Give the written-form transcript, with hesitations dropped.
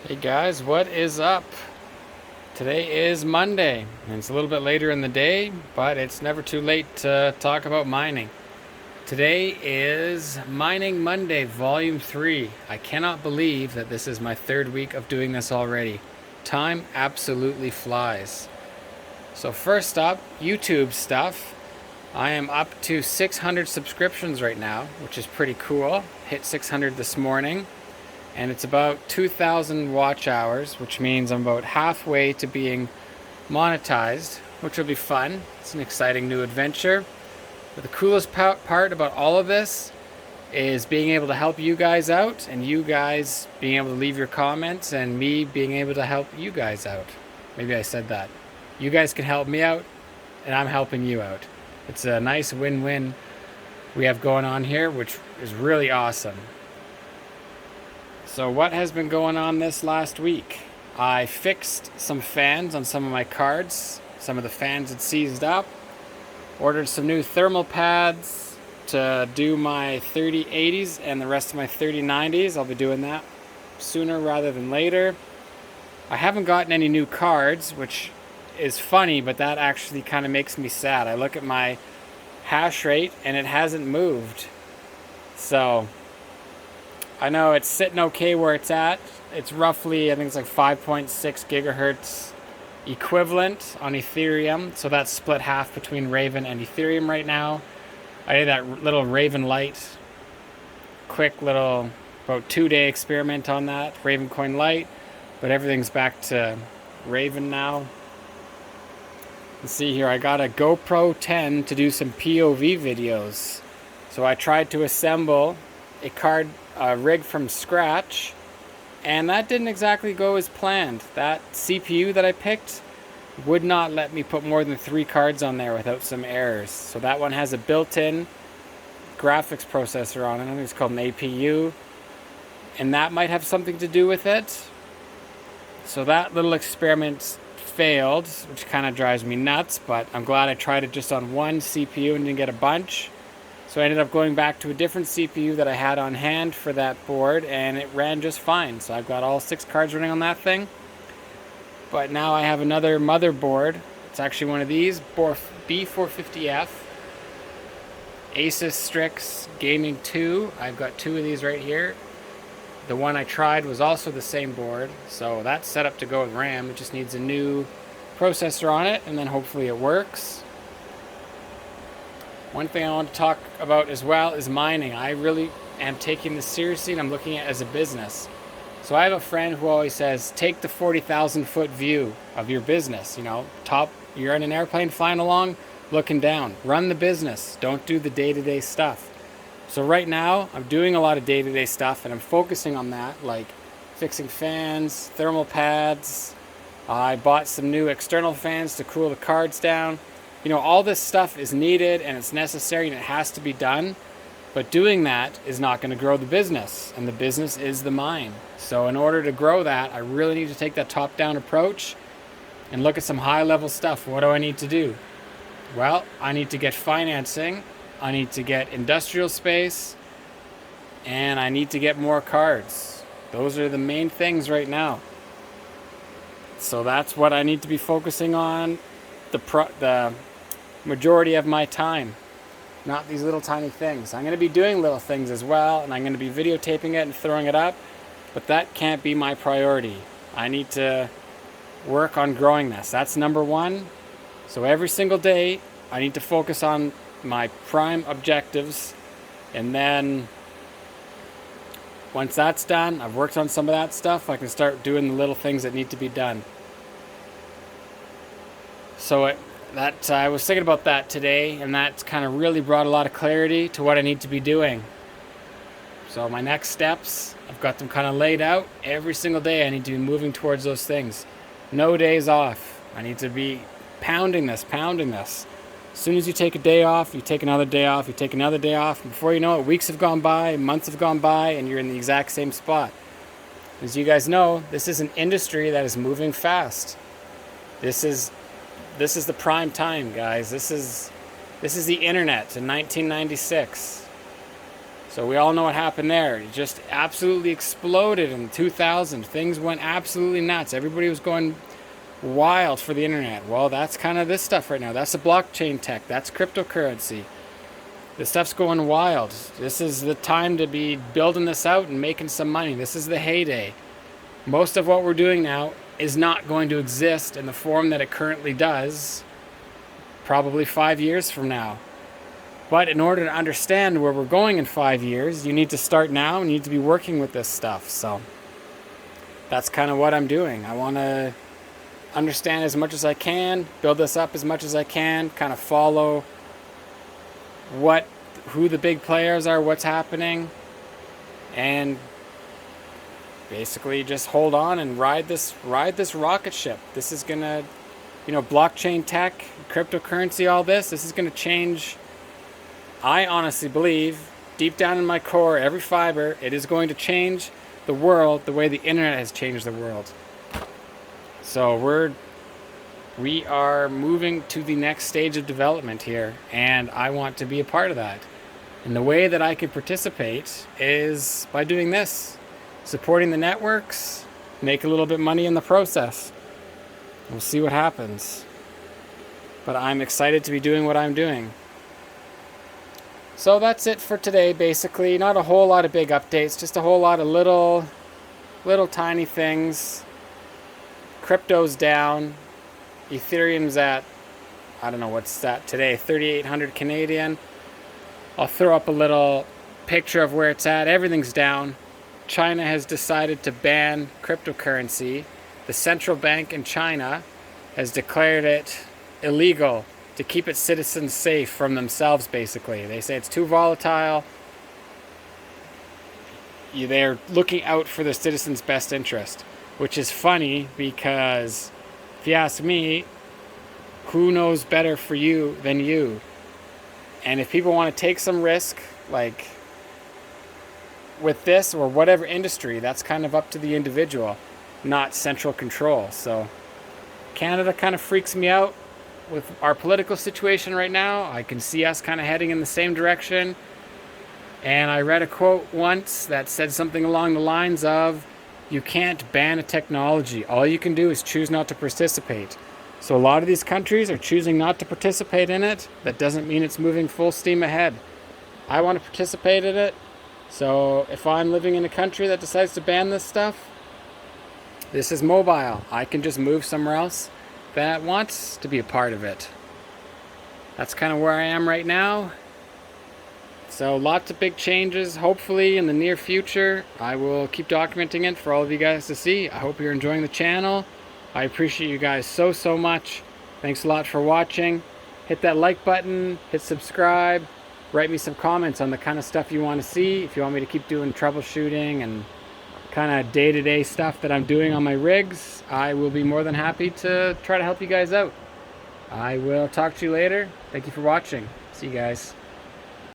Hey guys, what is up? Today is Monday, and it's a little bit later in the day, but it's never too late to talk about mining. Today is Mining Monday, Volume 3. I cannot believe that this is my third week of doing this already. Time absolutely flies. So, first up, YouTube stuff. I am up to 600 subscriptions right now, which is pretty cool. Hit 600 this morning. And it's about 2,000 watch hours, which means I'm about halfway to being monetized, which will be fun. It's an exciting new adventure. But the coolest part about all of this is being able to help you guys out, and you guys being able to leave your comments, and me being able to help you guys out. Maybe I said that. You guys can help me out, and I'm helping you out. It's a nice win-win we have going on here, which is really awesome. So what has been going on this last week? I fixed some fans on some of my cards. Some of the fans had seized up. Ordered some new thermal pads to do my 3080s and the rest of my 3090s. I'll be doing that sooner rather than later. I haven't gotten any new cards, which is funny, but that actually kind of makes me sad. I look at my hash rate and it hasn't moved. So I know it's sitting okay where it's at. It's roughly, I think it's like 5.6 gigahertz equivalent on Ethereum. So that's split half between Raven and Ethereum right now. I did that little Raven Lite, quick little, about 2-day experiment on that, Raven Coin Lite. But everything's back to Raven now. Let's see here, I got a GoPro 10 to do some POV videos. So I tried to assemble a card rig from scratch, and that didn't exactly go as planned. That CPU that I picked would not let me put more than 3 cards on there without some errors. So that one has a built-in graphics processor on it. I think it's called an APU, and that might have something to do with it. So that little experiment failed, which kind of drives me nuts, but I'm glad I tried it just on one CPU and didn't get a bunch. So I ended up going back to a different CPU that I had on hand for that board, and it ran just fine. So I've got all 6 cards running on that thing. But now I have another motherboard. It's actually one of these, B450F. Asus Strix Gaming 2. I've got 2 of these right here. The one I tried was also the same board, so that's set up to go with RAM. It just needs a new processor on it, and then hopefully it works. One thing I want to talk about as well is mining. I really am taking this seriously, and I'm looking at it as a business. So I have a friend who always says, take the 40,000 foot view of your business. You know, you're in an airplane flying along, looking down. Run the business. Don't do the day-to-day stuff. So right now, I'm doing a lot of day-to-day stuff, and I'm focusing on that, like fixing fans, thermal pads. I bought some new external fans to cool the cards down. You know, all this stuff is needed and it's necessary and it has to be done. But doing that is not going to grow the business, and the business is the mine. So in order to grow that, I really need to take that top-down approach and look at some high-level stuff. What do I need to do? Well, I need to get financing. I need to get industrial space, and I need to get more cards. Those are the main things right now. So that's what I need to be focusing on the majority of my time, not these little tiny things. I'm going to be doing little things as well, and I'm going to be videotaping it and throwing it up, but that can't be my priority. I need to work on growing this. That's number one. So every single day, I need to focus on my prime objectives, and then once that's done, I've worked on some of that stuff, I can start doing the little things that need to be done. So I was thinking about that today, and that's kind of really brought a lot of clarity to what I need to be doing. So my next steps, I've got them kind of laid out. Every single day I need to be moving towards those things. No days off. I need to be pounding this. As soon as you take a day off, you take another day off, you take another day off. Before you know it, weeks have gone by, months have gone by, and you're in the exact same spot. As you guys know, this is an industry that is moving fast. This is the prime time, guys. This is the internet in 1996. So we all know what happened there. It just absolutely exploded in 2000. Things went absolutely nuts. Everybody was going wild for the internet. Well, that's kind of this stuff right now. That's the blockchain tech. That's cryptocurrency. This stuff's going wild. This is the time to be building this out and making some money. This is the heyday. Most of what we're doing now is not going to exist in the form that it currently does probably 5 years from now. But in order to understand where we're going in 5 years, you need to start now and you need to be working with this stuff. So that's kind of what I'm doing. I want to understand as much as I can, build this up as much as I can, kind of follow who the big players are, what's happening, and basically just hold on and ride this rocket ship. This is gonna, blockchain tech, cryptocurrency, all this is gonna change. I honestly believe, deep down in my core, every fiber, it is going to change the world the way the internet has changed the world. So we are moving to the next stage of development here, and I want to be a part of that. And the way that I can participate is by doing this, supporting the networks, make a little bit of money in the process. We'll see what happens. But I'm excited to be doing what I'm doing. So that's it for today, basically. Not a whole lot of big updates, just a whole lot of little tiny things. Crypto's down. Ethereum's at, I don't know what's that today, 3,800 Canadian. I'll throw up a little picture of where it's at. Everything's down. China has decided to ban cryptocurrency. The central bank in China has declared it illegal to keep its citizens safe from themselves, basically. They say it's too volatile. They're looking out for the citizens' best interest, which is funny because, if you ask me, who knows better for you than you? And if people want to take some risk, like with this or whatever industry, that's kind of up to the individual, not central control. So Canada kind of freaks me out with our political situation right now. I can see us kind of heading in the same direction. And I read a quote once that said something along the lines of, you can't ban a technology. All you can do is choose not to participate. So a lot of these countries are choosing not to participate in it. That doesn't mean it's moving full steam ahead. I want to participate in it. So if I'm living in a country that decides to ban this stuff, this is mobile. I can just move somewhere else that wants to be a part of it. That's kind of where I am right now. So lots of big changes, hopefully in the near future. I will keep documenting it for all of you guys to see. I hope you're enjoying the channel. I appreciate you guys so much. Thanks a lot for watching. Hit that like button, hit subscribe, write me some comments on the kind of stuff you want to see. If you want me to keep doing troubleshooting and kind of day-to-day stuff that I'm doing on my rigs, I will be more than happy to try to help you guys out. I will talk to you later. Thank you for watching. See you guys.